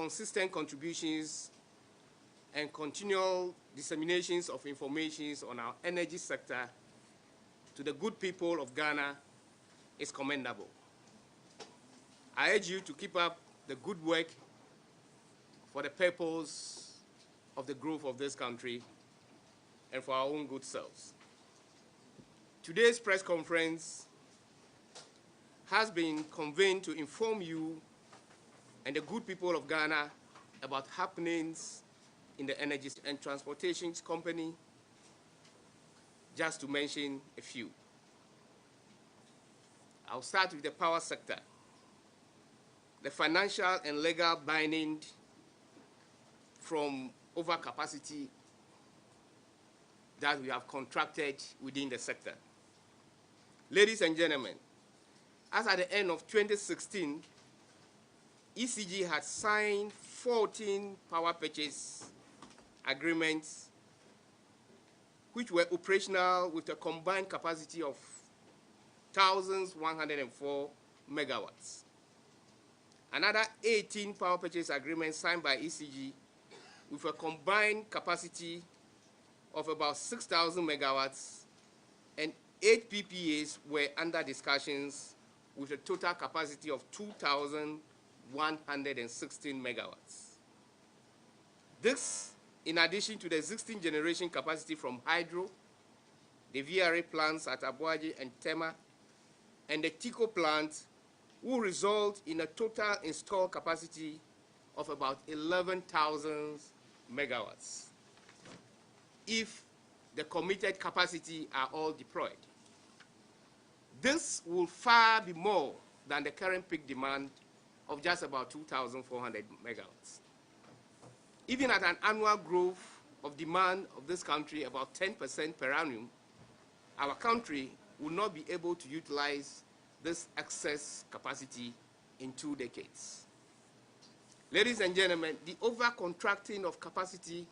consistent contributions and continual disseminations of information on our energy sector to the good people of Ghana is commendable. I urge you to keep up the good work for the purpose of the growth of this country and for our own good selves. Today's press conference has been convened to inform you and the good people of Ghana about happenings in the energy and transportation company, just to mention a few. I'll start with the power sector. The financial and legal binding from overcapacity that we have contracted within the sector. Ladies and gentlemen, as at the end of 2016, ECG had signed 14 power purchase agreements which were operational with a combined capacity of 1,104 megawatts. Another 18 power purchase agreements signed by ECG with a combined capacity of about 6,000 megawatts, and 8 PPAs were under discussions with a total capacity of 2,116 megawatts. This, in addition to the existing generation capacity from hydro, the VRA plants at Abuaji and Tema, and the TICO plant, will result in a total installed capacity of about 11,000 megawatts if the committed capacity are all deployed. This will far be more than the current peak demand of just about 2,400 megawatts. Even at an annual growth of demand of this country about 10% per annum, our country will not be able to utilize this excess capacity in 2 decades. Ladies and gentlemen, the over-contracting of capacity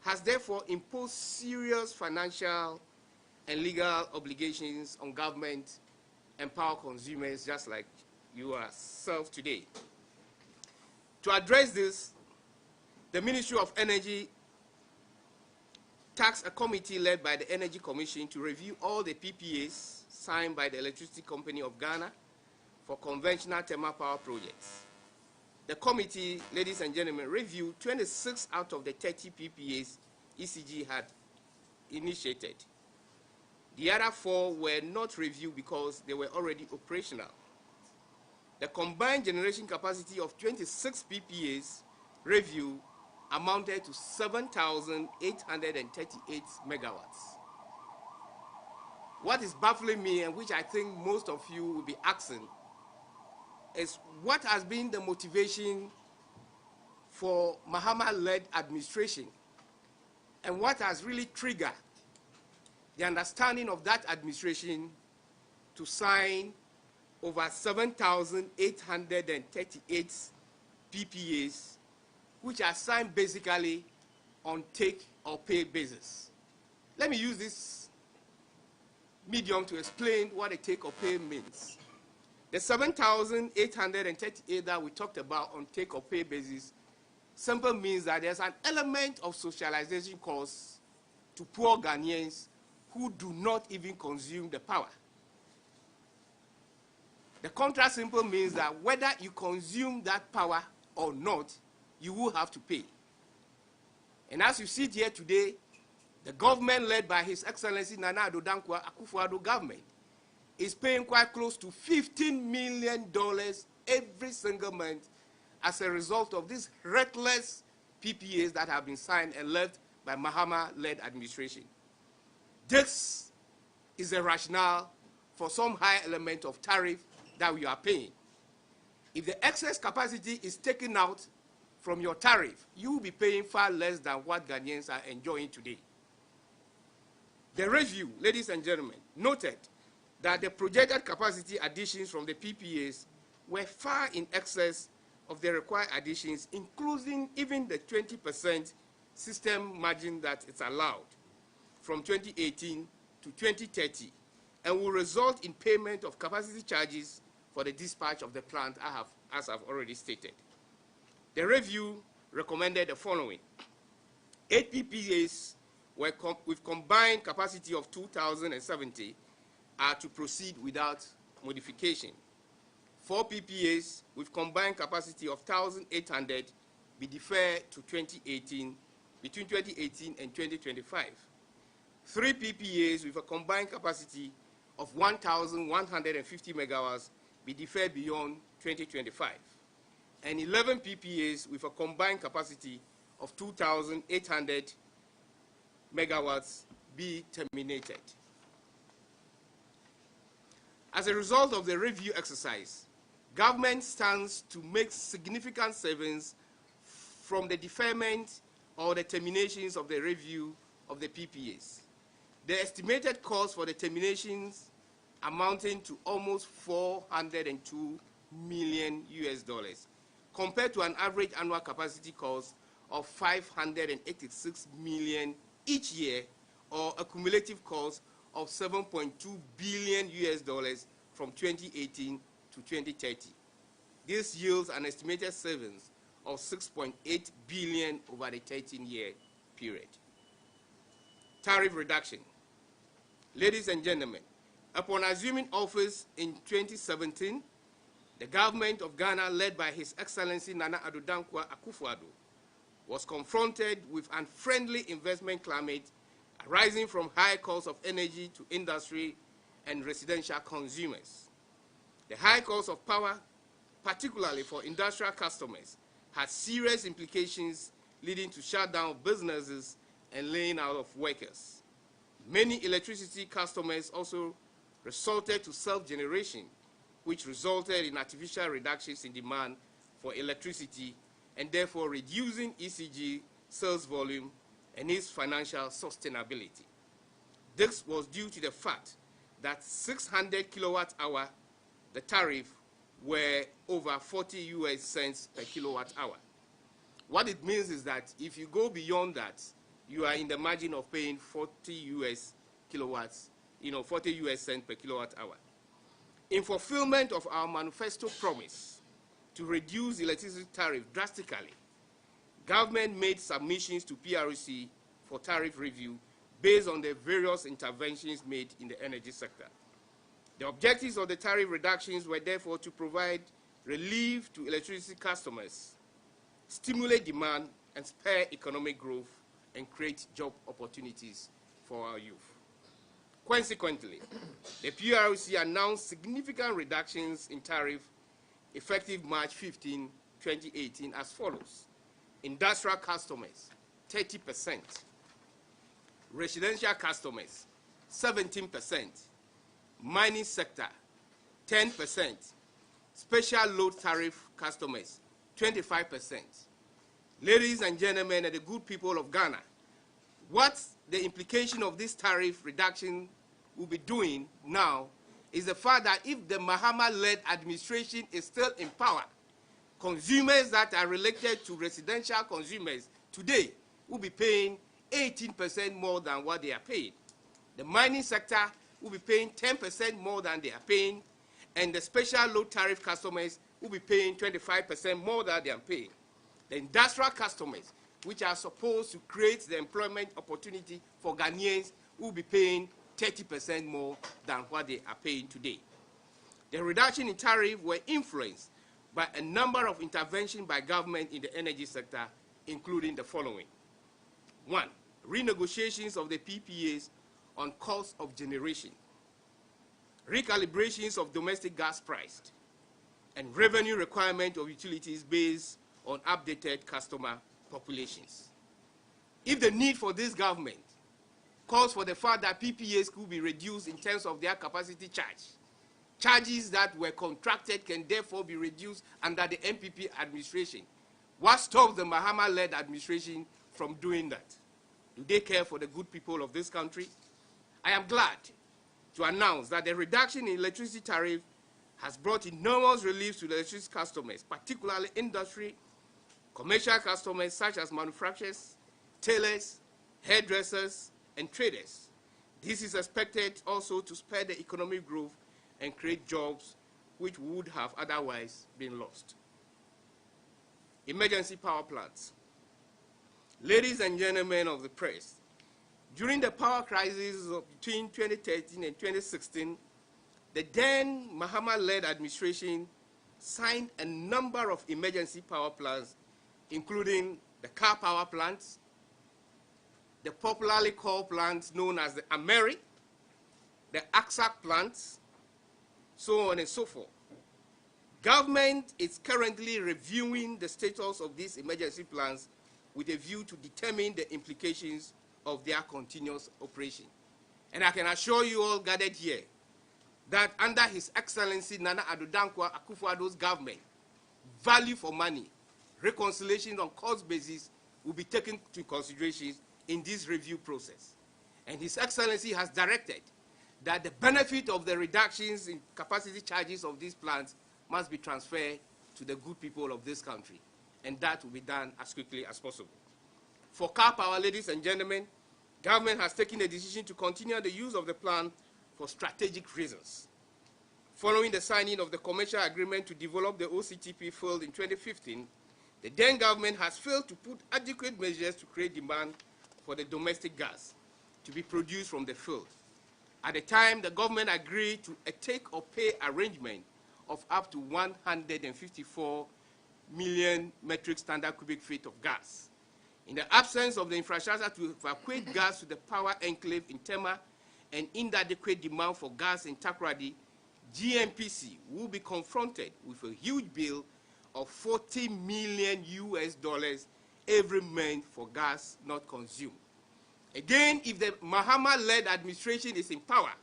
has therefore imposed serious financial and legal obligations on government and power consumers, just like you yourself today. To address this, the Ministry of Energy tasked a committee led by the Energy Commission to review all the PPAs signed by the Electricity Company of Ghana for conventional thermal power projects. The committee, ladies and gentlemen, reviewed 26 out of the 30 PPAs ECG had initiated. The other 4 were not reviewed because they were already operational. The combined generation capacity of 26 PPAs reviewed amounted to 7,838 megawatts. What is baffling me, and which I think most of you will be asking, is what has been the motivation for Mahama-led administration, and what has really triggered the understanding of that administration to sign over 7,838 PPAs, which are signed basically on take or pay basis. Let me use this medium to explain what a take or pay means. The 7,838 that we talked about on take or pay basis simply means that there's an element of socialization costs to poor Ghanaians who do not even consume the power. The contract simply means that whether you consume that power or not, you will have to pay. And as you see here today, the government led by His Excellency Nana Addo Dankwa Akufo-Addo government is paying quite close to $15 million every single month as a result of these reckless PPAs that have been signed and led by Mahama-led administration. This is a rationale for some high element of tariff that we are paying. If the excess capacity is taken out from your tariff, you will be paying far less than what Ghanaians are enjoying today. The review, ladies and gentlemen, noted that the projected capacity additions from the PPAs were far in excess of the required additions, including even the 20% system margin that is allowed from 2018 to 2030, and will result in payment of capacity charges for the dispatch of the plant, as I've already stated. The review recommended the following. 8 PPAs with combined capacity of 2,070 are to proceed without modification. 4 PPAs with combined capacity of 1,800 be deferred to 2018, between 2018 and 2025. 3 PPAs with a combined capacity of 1,150 megawatts be deferred beyond 2025. And 11 PPAs with a combined capacity of 2,800 megawatts be terminated. As a result of the review exercise, government stands to make significant savings from the deferment or the terminations of the review of the PPAs. The estimated cost for the terminations amounting to almost $402 million compared to an average annual capacity cost of $586 million each year, or a cumulative cost of $7.2 billion from 2018 to 2030. This yields an estimated savings of $6.8 billion over the 13-year period. Tariff reduction. Ladies and gentlemen, upon assuming office in 2017, the government of Ghana, led by His Excellency Nana Addo Dankwa Akufo-Addo, was confronted with unfriendly investment climate arising from high costs of energy to industry and residential consumers. The high cost of power, particularly for industrial customers, had serious implications, leading to shutdown of businesses and laying out of workers. Many electricity customers also resorted to self-generation, which resulted in artificial reductions in demand for electricity and therefore reducing ECG sales volume and its financial sustainability. This was due to the fact that 600 kilowatt hour, the tariff, were over 40 US cents per kilowatt hour. What it means is that if you go beyond that, you are in the margin of paying 40 US kilowatts, 40 US cents per kilowatt hour. In fulfillment of our manifesto promise to reduce electricity tariff drastically, government made submissions to PRC for tariff review based on the various interventions made in the energy sector. The objectives of the tariff reductions were therefore to provide relief to electricity customers, stimulate demand, and spur economic growth and create job opportunities for our youth. Consequently, the PRC announced significant reductions in tariff effective March 15, 2018 as follows. Industrial customers, 30%. Residential customers, 17%. Mining sector, 10%. Special load tariff customers, 25%. Ladies and gentlemen and the good people of Ghana, what the implication of this tariff reduction will be doing now is the fact that if the Mahama-led administration is still in power, consumers that are related to residential consumers today will be paying 18% more than what they are paying. The mining sector will be paying 10% more than they are paying, and the special load tariff customers will be paying 25% more than they are paying. The industrial customers, which are supposed to create the employment opportunity for Ghanaians, will be paying 30% more than what they are paying today. The reduction in tariff were influenced by a number of interventions by government in the energy sector, including the following. 1. Renegotiations of the PPAs on cost of generation, recalibrations of domestic gas price, and revenue requirement of utilities based on updated customer populations. If the need for this government calls for the fact that PPAs could be reduced in terms of their capacity charge, charges that were contracted can therefore be reduced under the NPP administration. What stops the Mahama-led administration from doing that? Do they care for the good people of this country? I am glad to announce that the reduction in electricity tariff has brought enormous relief to the electricity customers, particularly industry, commercial customers such as manufacturers, tailors, hairdressers, and traders. This is expected also to spur the economic growth and create jobs which would have otherwise been lost. emergency power plants. Ladies and gentlemen of the press, during the power crisis of between 2013 and 2016, the then Mahama-led administration signed a number of emergency power plants, including the Car Power plants, the popularly called plants known as the Ameri, the AXAC plants, so on and so forth. Government is currently reviewing the status of these emergency plans with a view to determine the implications of their continuous operation. And I can assure you all gathered here that under His Excellency Nana Addo Dankwa Akufo-Addo's government, value for money, reconciliation on cost basis will be taken into consideration in this review process. And His Excellency has directed that the benefit of the reductions in capacity charges of these plants must be transferred to the good people of this country, and that will be done as quickly as possible. For Car Power, ladies and gentlemen, government has taken a decision to continue the use of the plant for strategic reasons. Following the signing of the commercial agreement to develop the OCTP field in 2015, the then government has failed to put adequate measures to create demand for the domestic gas to be produced from the field. At the time, the government agreed to a take-or-pay arrangement of up to 154 million metric standard cubic feet of gas. In the absence of the infrastructure to evacuate gas to the power enclave in Tema and inadequate demand for gas in Takoradi, GNPC will be confronted with a huge bill of $40 million every month for gas not consumed. Again, if the Mahama-led administration is in power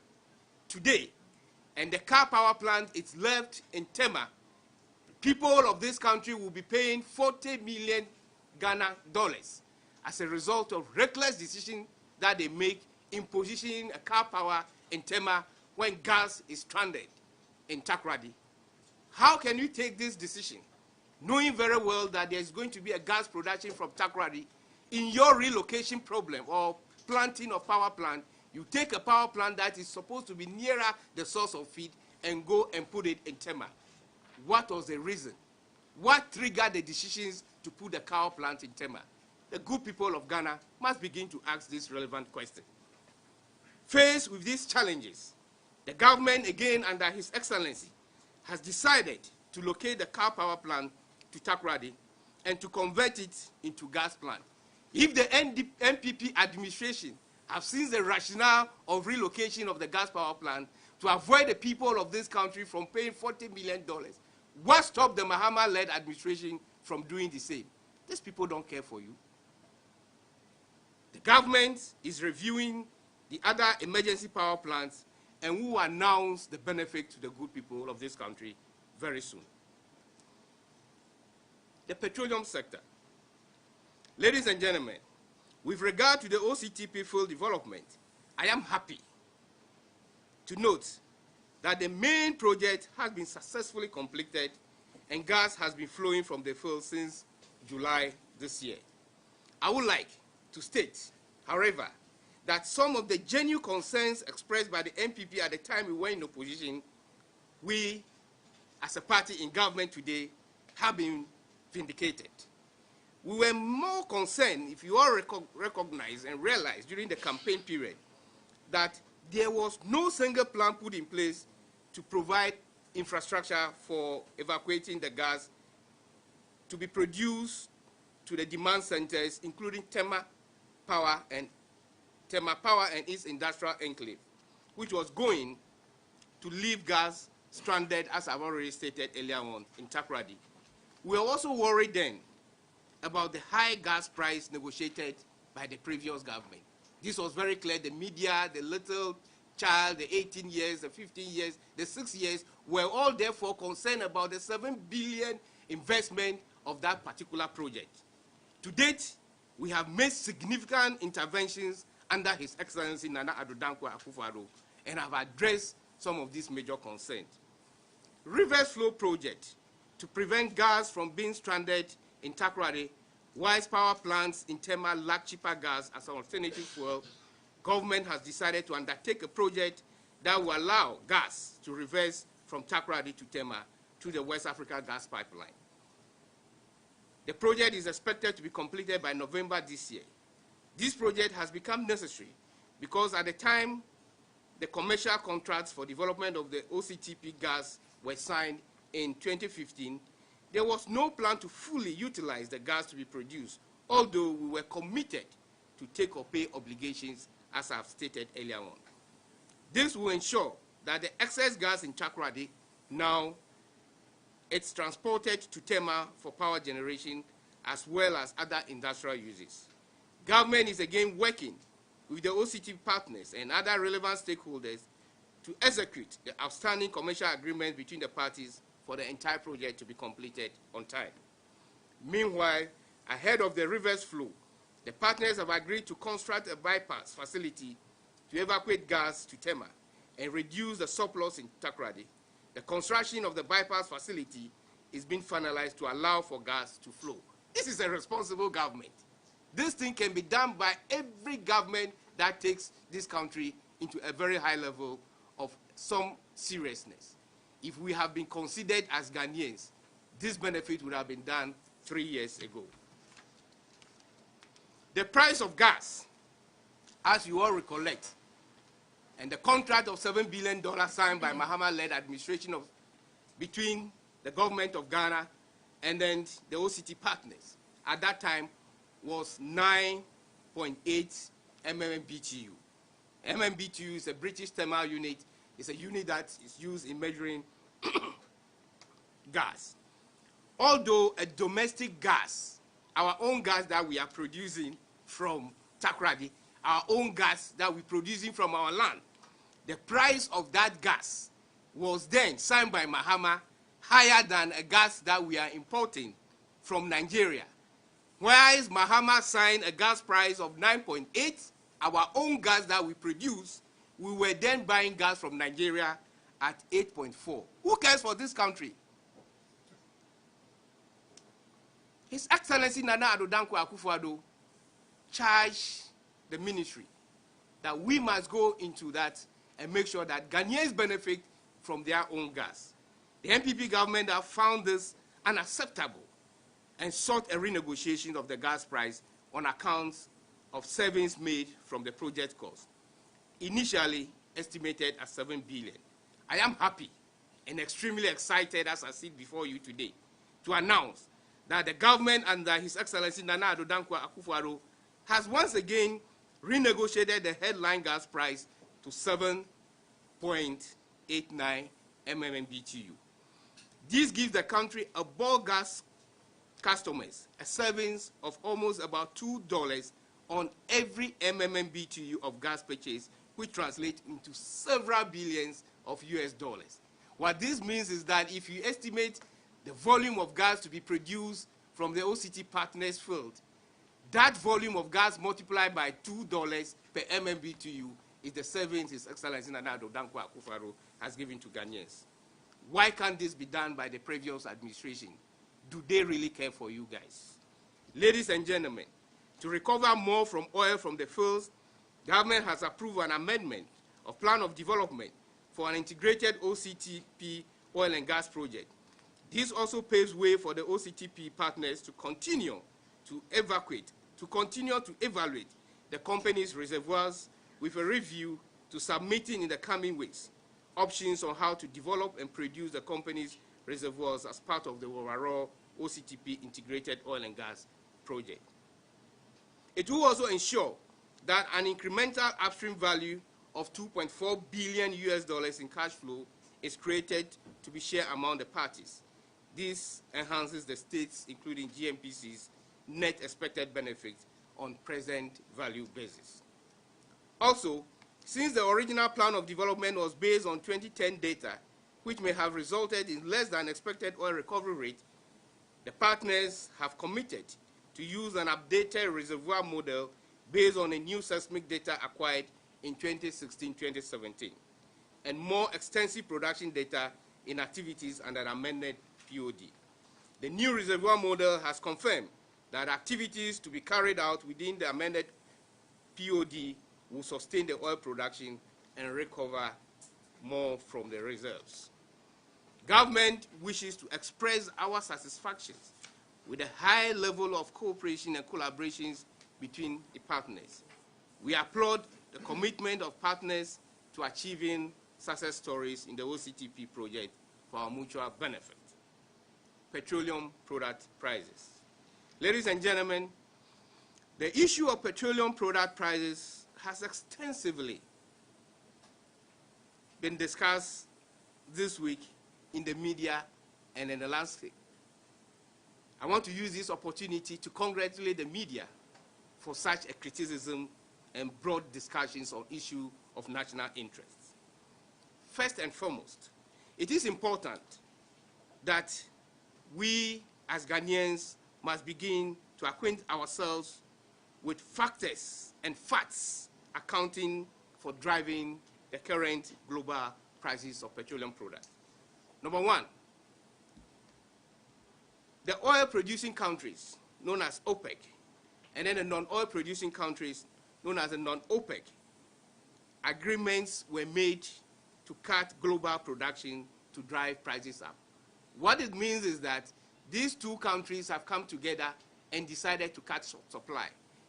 today and the Car Power plant is left in Tema, people of this country will be paying 40 million Ghana dollars as a result of reckless decisions that they make in positioning a Car Power in Tema when gas is stranded in Takoradi. How can you take this decision, knowing very well that there is going to be a gas production from Takoradi? In your relocation problem or planting of power plant, you take a power plant that is supposed to be nearer the source of feed and go and put it in Tema. What was the reason? What triggered the decisions to put the power plant in Tema? The good people of Ghana must begin to ask this relevant question. Faced with these challenges, the government, again under His Excellency, has decided to locate the Car Power plant to Takoradi and to convert it into gas plant. If the NPP administration have seen the rationale of relocation of the gas power plant to avoid the people of this country from paying $40 million, what stopped the Mahama-led administration from doing the same? These people don't care for you. The government is reviewing the other emergency power plants and will announce the benefit to the good people of this country very soon. The petroleum sector. Ladies and gentlemen, with regard to the OCTP field development, I am happy to note that the main project has been successfully completed and gas has been flowing from the field since July this year. I would like to state, however, that some of the genuine concerns expressed by the NPP at the time we were in opposition, we, as a party in government today, have been vindicated. We were more concerned, if you all recognize and realize during the campaign period, that there was no single plan put in place to provide infrastructure for evacuating the gas to be produced to the demand centers, including Tema Power and its industrial enclave, which was going to leave gas stranded, as I've already stated earlier on, in Takoradi. We were also worried then about the high gas price negotiated by the previous government. This was very clear. The media, the little child, the 18 years, the 15 years, the 6 years, were all therefore concerned about the 7 billion investment of that particular project. To date, we have made significant interventions under His Excellency Nana Addo Dankwa Akufo-Addo and have addressed some of these major concerns. Reverse flow project to prevent gas from being stranded in Takoradi, whilst power plants in Tema lack cheaper gas as an alternative fuel. Government has decided to undertake a project that will allow gas to reverse from Takoradi to Tema through the West Africa gas pipeline. The project is expected to be completed by November this year. This project has become necessary because at the time the commercial contracts for development of the OCTP gas were signed in 2015, there was no plan to fully utilize the gas to be produced, although we were committed to take or pay obligations, as I've stated earlier on. This will ensure that the excess gas in Takoradi now it's transported to Tema for power generation as well as other industrial uses. Government is again working with the OCTP partners and other relevant stakeholders to execute the outstanding commercial agreement between the parties for the entire project to be completed on time. Meanwhile, ahead of the reverse flow, the partners have agreed to construct a bypass facility to evacuate gas to Tema and reduce the surplus in Takoradi. The construction of the bypass facility is being finalized to allow for gas to flow. This is a responsible government. This thing can be done by every government that takes this country into a very high level of some seriousness. If we have been considered as Ghanaians, this benefit would have been done 3 years ago. The price of gas, as you all recollect, and the contract of $7 billion signed by Mahama-led administration between the government of Ghana and then the OCT partners, at that time was 9.8 MMBTU. MMBTU is a British thermal unit. It's a unit that is used in measuring gas. Although a domestic gas, our own gas that we are producing from Takoradi, our own gas that we're producing from our land, the price of that gas was then signed by Mahama higher than a gas that we are importing from Nigeria. Whereas Mahama signed a gas price of 9.8, our own gas that we produce, we were then buying gas from Nigeria at 8.4. Who cares for this country? His Excellency Nana Addo Dankwa Akufo-Addo charged the ministry that we must go into that and make sure that Ghanaians benefit from their own gas. The NPP government have found this unacceptable and sought a renegotiation of the gas price on account of savings made from the project cost, initially estimated at $7 billion. I am happy and extremely excited as I sit before you today to announce that the government under His Excellency Nana Addo Dankwa Akufo-Addo has once again renegotiated the headline gas price to 7.89 MMBTU. This gives the country a bulk gas customers a savings of almost about $2 on every MMBTU of gas purchase, which translates into several billions of US dollars. What this means is that if you estimate the volume of gas to be produced from the OCT partners field, that volume of gas multiplied by $2 per MMBTU is the savings His Excellency Nana Addo Dankwa Akufo-Addo has given to Ghanaians. Why can't this be done by the previous administration? Do they really care for you guys? Ladies and gentlemen, to recover more from oil from the fields, government has approved an amendment of plan of development for an integrated OCTP oil and gas project. This also paves way for the OCTP partners to continue to evaluate the company's reservoirs with a review to submitting in the coming weeks options on how to develop and produce the company's reservoirs as part of the overall OCTP integrated oil and gas project. It will also ensure that an incremental upstream value of $2.4 billion in cash flow is created to be shared among the parties. This enhances the states, including GNPC's, net expected benefits on present value basis. Also, since the original plan of development was based on 2010 data, which may have resulted in less than expected oil recovery rate, the partners have committed to use an updated reservoir model based on a new seismic data acquired in 2016-2017, and more extensive production data in activities under an amended POD. The new reservoir model has confirmed that activities to be carried out within the amended POD will sustain the oil production and recover more from the reserves. Government wishes to express our satisfaction with a high level of cooperation and collaborations between the partners. We applaud the commitment of partners to achieving success stories in the OCTP project for our mutual benefit. Petroleum product prices. Ladies and gentlemen, the issue of petroleum product prices has extensively been discussed this week in the media and in the landscape. I want to use this opportunity to congratulate the media for such a criticism and broad discussions on issues of national interest. First and foremost, it is important that we as Ghanaians must begin to acquaint ourselves with factors and facts accounting for driving the current global prices of petroleum products. Number one, the oil-producing countries, known as OPEC, and then the non-oil producing countries, known as the non-OPEC, agreements were made to cut global production to drive prices up. What it means is that these two countries have come together and decided to cut supply.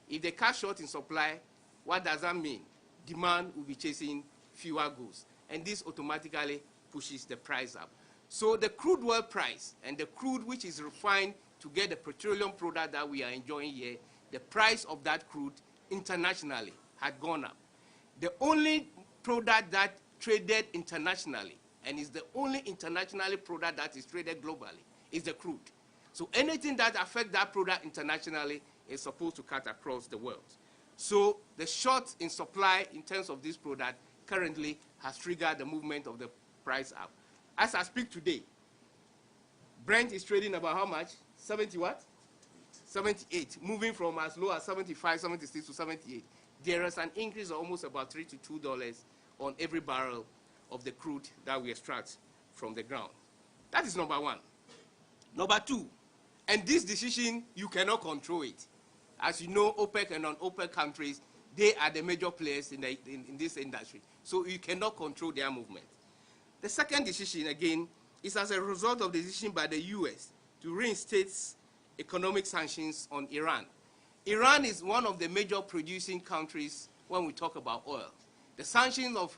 If they cut short in supply, what does that mean? Demand will be chasing fewer goods, and this automatically pushes the price up. So the crude oil price and the crude which is refined to get the petroleum product that we are enjoying here, the price of that crude internationally had gone up. The only product that traded internationally, and is the only internationally product that is traded globally, is the crude. So anything that affects that product internationally is supposed to cut across the world. So the short in supply in terms of this product currently has triggered the movement of the price up. As I speak today, Brent is trading about how much? 70 what? 78, moving from as low as 75, 76 to 78. There is an increase of almost about $3 to $2 on every barrel of the crude that we extract from the ground. That is number one. Number two, and this decision, you cannot control it. As you know, OPEC and non-OPEC countries, they are the major players in this industry. So you cannot control their movement. The second decision, again, is as a result of the decision by the US to reinstate economic sanctions on Iran. Iran is one of the major producing countries when we talk about oil. The sanctions of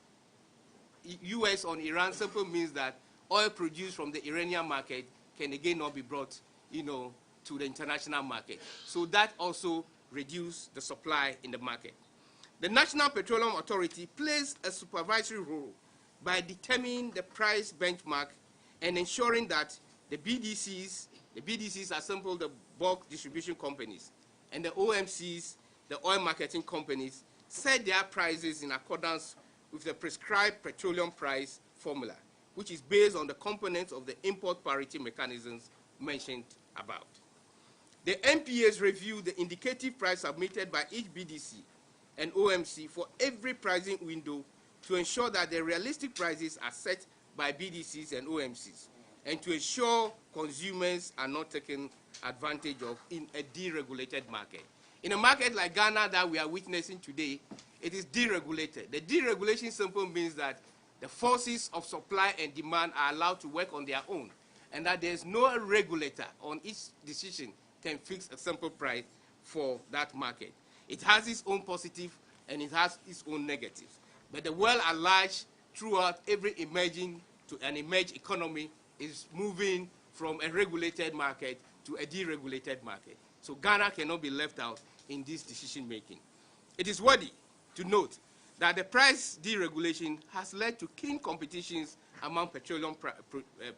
US on Iran simply means that oil produced from the Iranian market can again not be brought, to the international market. So that also reduced the supply in the market. The National Petroleum Authority plays a supervisory role by determining the price benchmark and ensuring that the BDCs are simple the bulk distribution companies, and the OMCs, the oil marketing companies, set their prices in accordance with the prescribed petroleum price formula, which is based on the components of the import parity mechanisms mentioned above. The NPAs review the indicative price submitted by each BDC and OMC for every pricing window to ensure that the realistic prices are set by BDCs and OMCs, and to ensure consumers are not taken advantage of in a deregulated market. In a market like Ghana that we are witnessing today, it is deregulated. The deregulation simply means that the forces of supply and demand are allowed to work on their own, and that there is no regulator on each decision can fix a simple price for that market. It has its own positive and it has its own negatives. But the world at large, throughout every emerging to an emerged economy, is moving from a regulated market to a deregulated market. So Ghana cannot be left out in this decision making. It is worthy to note that the price deregulation has led to keen competitions among petroleum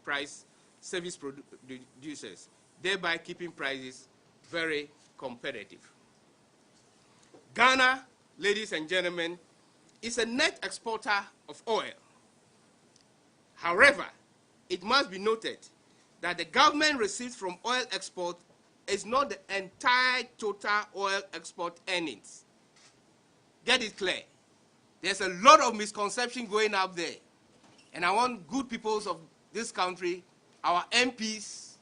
price service producers, thereby keeping prices very competitive. Ghana, ladies and gentlemen, is a net exporter of oil. However, it must be noted that the government receipts from oil export is not the entire total oil export earnings. Get it clear. There's a lot of misconception going up there. And I want good peoples of this country, our MPs,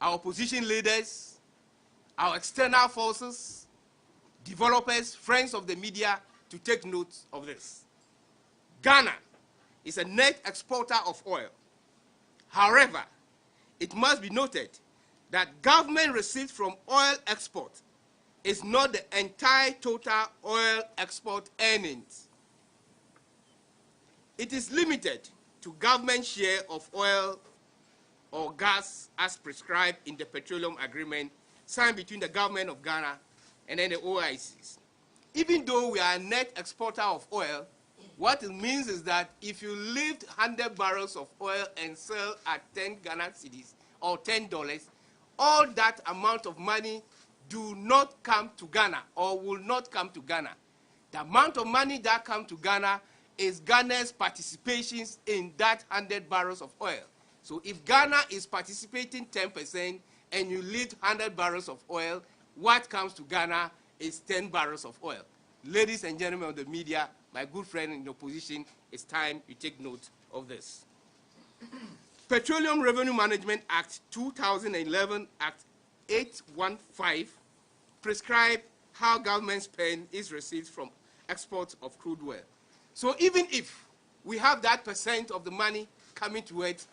our opposition leaders, our external forces, developers, friends of the media, to take note of this. Ghana is a net exporter of oil. However, it must be noted that government receipts from oil export is not the entire total oil export earnings. It is limited to government share of oil or gas as prescribed in the petroleum agreement signed between the government of Ghana and then the OICs. Even though we are a net exporter of oil, what it means is that if you lift 100 barrels of oil and sell at 10 Ghana cedis or $10, all that amount of money do not come to Ghana or will not come to Ghana. The amount of money that comes to Ghana is Ghana's participations in that 100 barrels of oil. So if Ghana is participating 10% and you lift 100 barrels of oil, what comes to Ghana is 10 barrels of oil. Ladies and gentlemen of the media, my good friend in the opposition, it's time you take note of this. Petroleum Revenue Management Act 2011, Act 815, prescribe how government spend its receipts from exports of crude oil. So even if we have that percent of the money coming to it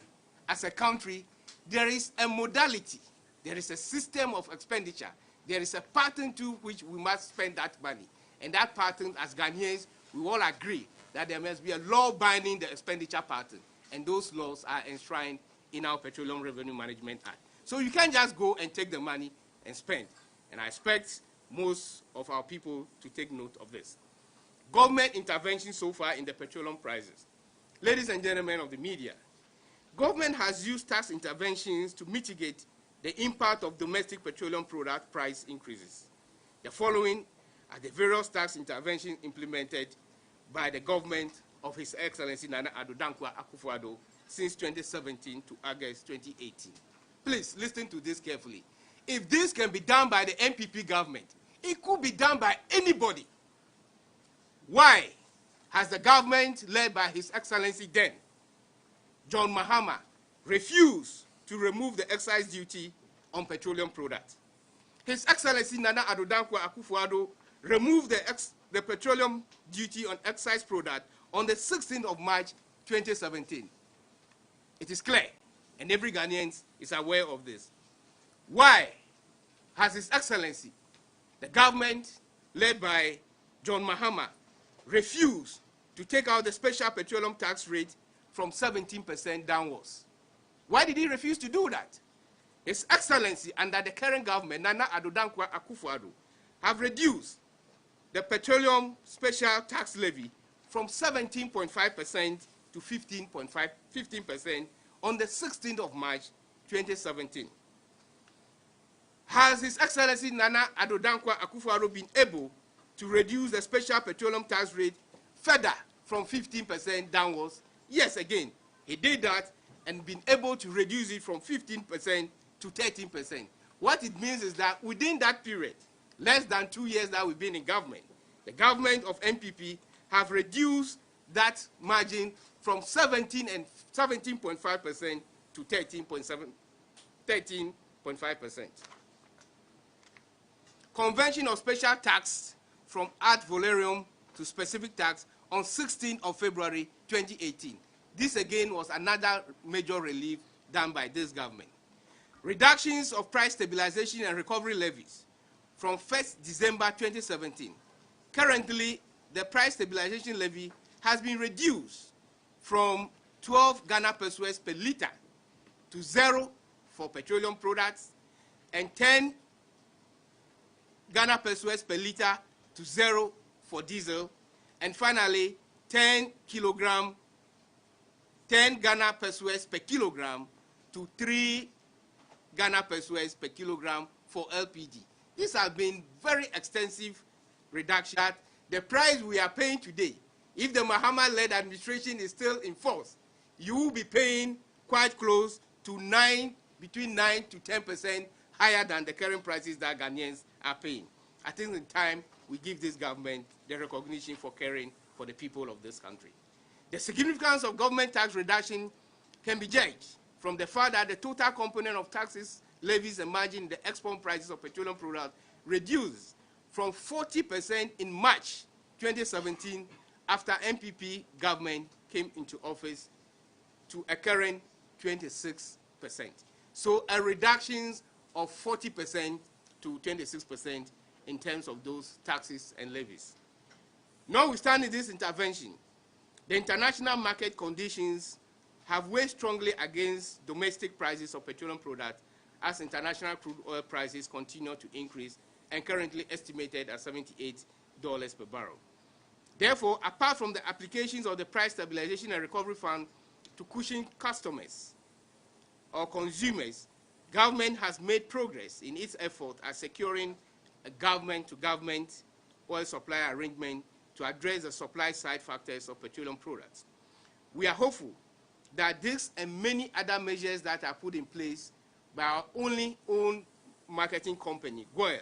as a country, there is a modality, there is a system of expenditure, there is a pattern to which we must spend that money. And that pattern, as Ghanaians, we all agree that there must be a law binding the expenditure pattern. And those laws are enshrined in our Petroleum Revenue Management Act. So you can't just go and take the money and spend. And I expect most of our people to take note of this. Government intervention so far in the petroleum prices. Ladies and gentlemen of the media, government has used tax interventions to mitigate the impact of domestic petroleum product price increases. The following are the various tax interventions implemented by the government of His Excellency Nana Addo Dankwa Akufo-Addo since 2017 to August 2018. Please listen to this carefully. If this can be done by the NPP government, it could be done by anybody. Why has the government led by His Excellency then, John Mahama, refused to remove the excise duty on petroleum products? His Excellency Nana Addo Dankwa Akufo-Addo removed the petroleum duty on excise product on the 16th of March 2017. It is clear, and every Ghanaian is aware of this. Why has His Excellency, the government led by John Mahama, refused to take out the special petroleum tax rate from 17% downwards? Why did he refuse to do that? His Excellency, under the current government, Nana Addo Dankwa Akufo-Addo, have reduced the petroleum special tax levy from 17.5% to 15% on the 16th of March 2017. Has His Excellency Nana Addo Dankwa Akufo-Addo been able to reduce the special petroleum tax rate further from 15% downwards? Yes, again, he did that and been able to reduce it from 15% to 13%. What it means is that within that period, less than 2 years that we've been in government, the government of NPP have reduced that margin from 17.5% to 13.5%. Convention of special tax from ad valorem to specific tax on 16th of February 2018. This again was another major relief done by this government. Reductions of price stabilization and recovery levies from 1st December 2017. Currently, the price stabilization levy has been reduced from 12 Ghana pesos per liter to 0 for petroleum products and 10 Ghana pesos per liter to 0 for diesel, and finally 10 Ghana pesos per kilogram to 3 Ghana pesos per kilogram for LPG. These have been very extensive reductions. The price we are paying today, if the Mahama-led administration is still in force, you will be paying quite close to between 9 to 10% higher than the current prices that Ghanaians are paying. I think in time we give this government the recognition for caring for the people of this country. The significance of government tax reduction can be judged from the fact that the total component of taxes, levies, and margin in the export prices of petroleum products reduced from 40% in March 2017 after NPP government came into office to a current 26%. So a reduction of 40% to 26% in terms of those taxes and levies. Notwithstanding this intervention, the international market conditions have weighed strongly against domestic prices of petroleum products as international crude oil prices continue to increase and currently estimated at $78 per barrel. Therefore, apart from the applications of the Price Stabilization and Recovery Fund to cushion customers or consumers, government has made progress in its effort at securing a government-to-government oil supply arrangement to address the supply side factors of petroleum products. We are hopeful that this and many other measures that are put in place by our only own marketing company, GOIL,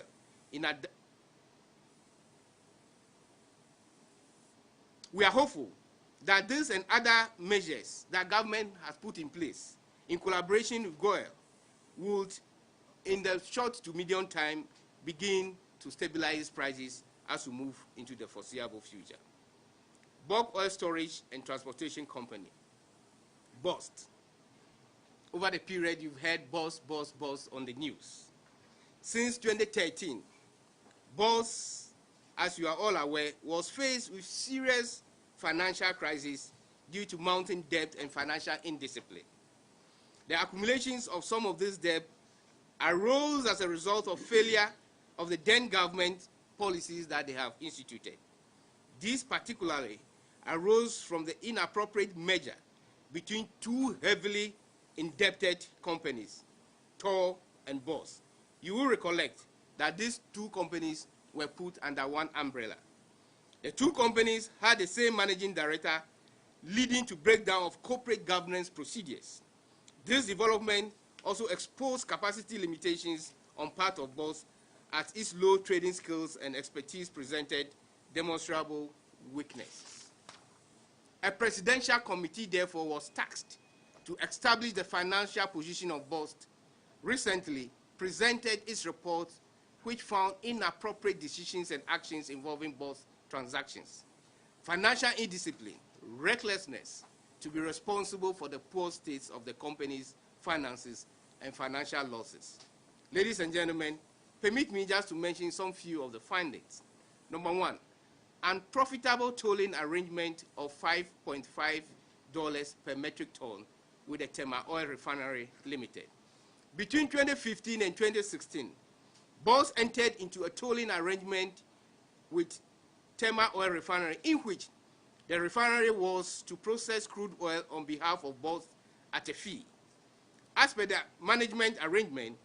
we are hopeful that this and other measures that government has put in place in collaboration with GOIL would, in the short to medium time, begin to stabilize prices as we move into the foreseeable future. Bulk Oil Storage and Transportation Company, BOST. Over the period, you've heard BOST on the news. Since 2013, BOST, as you are all aware, was faced with serious financial crisis due to mounting debt and financial indiscipline. The accumulations of some of this debt arose as a result of failure of the then government policies that they have instituted. These particularly arose from the inappropriate merger between two heavily indebted companies, Tor and BOST. You will recollect that these two companies were put under one umbrella. The two companies had the same managing director, leading to breakdown of corporate governance procedures. This development also exposed capacity limitations on part of BOST, as its low trading skills and expertise presented demonstrable weaknesses. A presidential committee, therefore, was tasked to establish the financial position of BOST. Recently presented its report, which found inappropriate decisions and actions involving BOST transactions, financial indiscipline, recklessness to be responsible for the poor states of the company's finances and financial losses. Ladies and gentlemen, permit me just to mention some few of the findings. Number one, unprofitable tolling arrangement of $5.5 per metric ton with the Tema Oil Refinery Limited. Between 2015 and 2016, BOST entered into a tolling arrangement with Tema Oil Refinery, in which the refinery was to process crude oil on behalf of BOST at a fee. As per the management arrangement,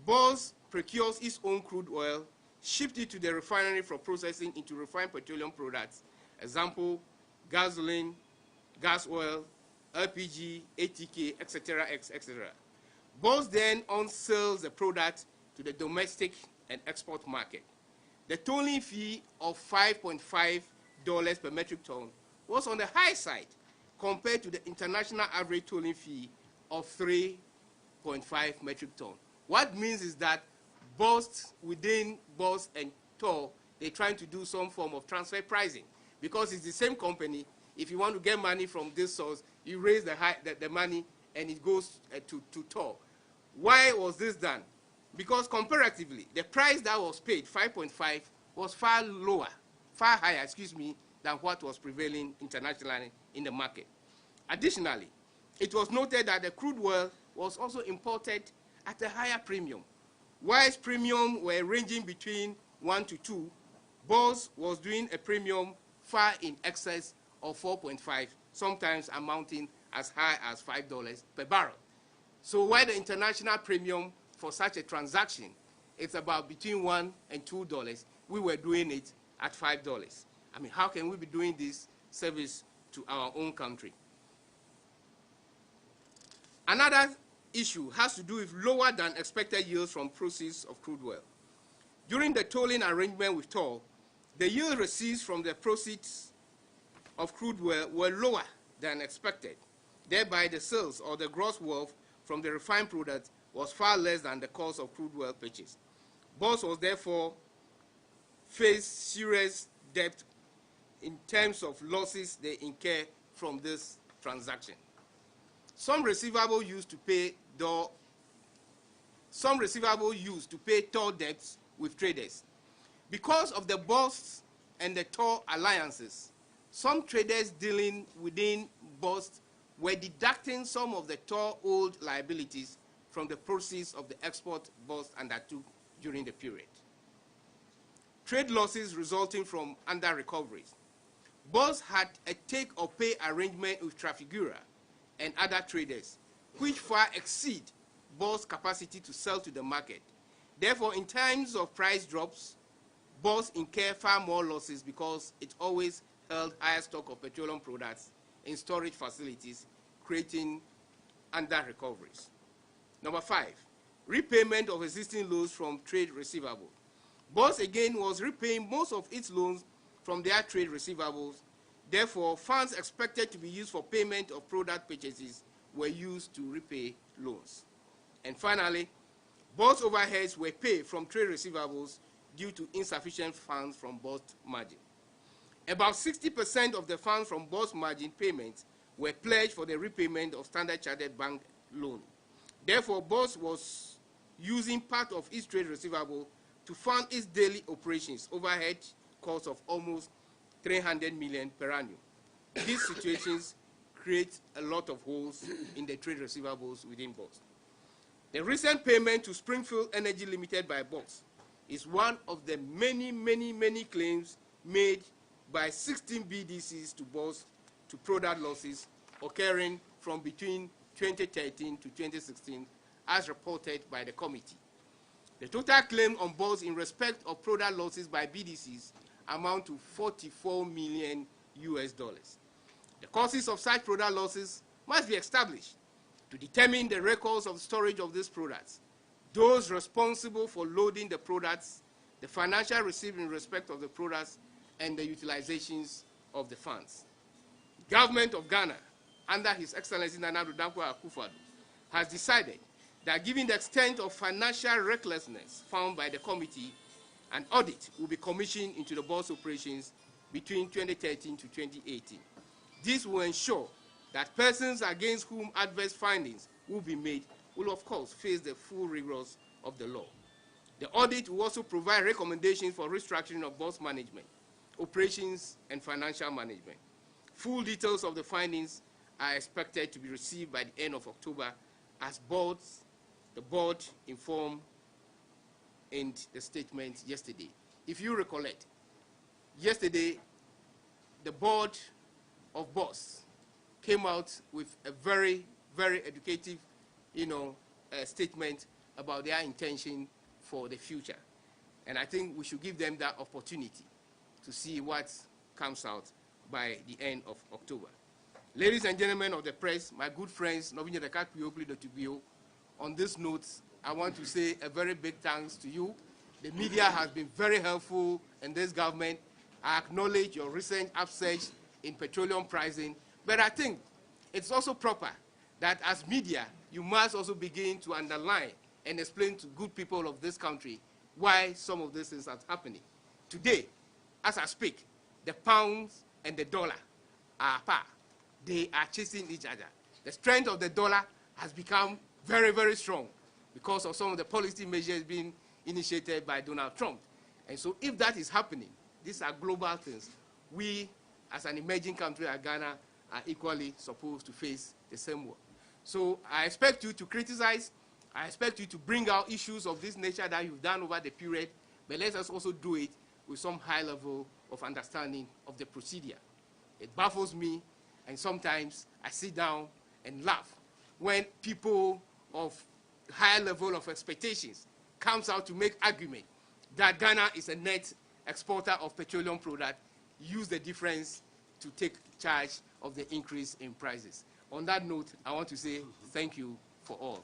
BOST procures its own crude oil, shipped it to the refinery for processing into refined petroleum products, example, gasoline, gas oil, LPG, ATK, etc., etc. BOST then on-sells the product to the domestic and export market. The tolling fee of $5.5 per metric ton was on the high side compared to the international average tolling fee of 3.5 metric ton. What means is that BOST, within BOST and Tor, they're trying to do some form of transfer pricing, because it's the same company. If you want to get money from this source, you raise the money and it goes to Tor. Why was this done? Because comparatively, the price that was paid, 5.5, was far higher, than what was prevailing internationally in the market. Additionally, it was noted that the crude oil was also imported at a higher premium. Whilst premium were ranging between 1 to 2, BOST was doing a premium far in excess of 4.5, sometimes amounting as high as $5 per barrel. So while the international premium for such a transaction is about between $1 and $2, we were doing it at $5. I mean, how can we be doing this service to our own country? Another issue has to do with lower than expected yields from proceeds of crude oil. During the tolling arrangement with Tor, the yield received from the proceeds of crude oil were lower than expected. Thereby, the sales or the gross wealth from the refined product was far less than the cost of crude oil purchase. BOST was therefore faced serious debt in terms of losses they incur from this transaction. Some receivable used to pay, though, some receivables used to pay toll debts with traders. Because of the BOST and the toll alliances, some traders dealing within BOST were deducting some of the toll-owed liabilities from the proceeds of the export BOST undertook during the period. Trade losses resulting from under-recoveries. BOST had a take-or-pay arrangement with Trafigura and other traders, which far exceed BOST's capacity to sell to the market. Therefore, in times of price drops, BOST incur far more losses because it always held higher stock of petroleum products in storage facilities, creating under-recoveries. Number 5, repayment of existing loans from trade receivables. BOST again was repaying most of its loans from their trade receivables. Therefore, funds expected to be used for payment of product purchases were used to repay loans. And finally, BOST overheads were paid from trade receivables due to insufficient funds from BOST margin. About 60% of the funds from BOST margin payments were pledged for the repayment of Standard Chartered Bank loan. Therefore, BOST was using part of its trade receivable to fund its daily operations, overhead costs of almost 300 million per annum. These situations create a lot of holes in the trade receivables within BOST. The recent payment to Springfield Energy Limited by BOST is one of the many claims made by 16 BDCs to BOST to product losses occurring from between 2013 to 2016 as reported by the committee. The total claim on BOST in respect of product losses by BDCs amount to $44 million. The causes of such product losses must be established to determine the records of storage of these products, those responsible for loading the products, the financial received in respect of the products, and the utilizations of the funds. The government of Ghana, under His Excellency Nana Addo Dankwa Akufo-Addo, has decided that given the extent of financial recklessness found by the committee, an audit will be commissioned into the BOST operations between 2013 to 2018. This will ensure that persons against whom adverse findings will be made will, of course, face the full rigors of the law. The audit will also provide recommendations for restructuring of BOST management, operations, and financial management. Full details of the findings are expected to be received by the end of October, as the board informed in the statement yesterday. If you recollect, yesterday the board of BOST came out with a very educative, statement about their intention for the future. And I think we should give them that opportunity to see what comes out by the end of October. Ladies and gentlemen of the press, my good friends, on this note, I want to say a very big thanks to you. The media has been very helpful in this government. I acknowledge your recent upsurge in petroleum pricing, but I think it's also proper that as media, you must also begin to underline and explain to good people of this country why some of these things are happening. Today, as I speak, the pounds and the dollar are par. They are chasing each other. The strength of the dollar has become very strong because of some of the policy measures being initiated by Donald Trump. And so if that is happening, these are global things. We, as an emerging country like Ghana, are equally supposed to face the same war. So I expect you to criticize. I expect you to bring out issues of this nature that you've done over the period, but let us also do it with some high level of understanding of the procedure. It baffles me, and sometimes I sit down and laugh when people of high level of expectations comes out to make argument that Ghana is a net exporter of petroleum products, use the difference to take charge of the increase in prices. On that note, I want to say thank you for all.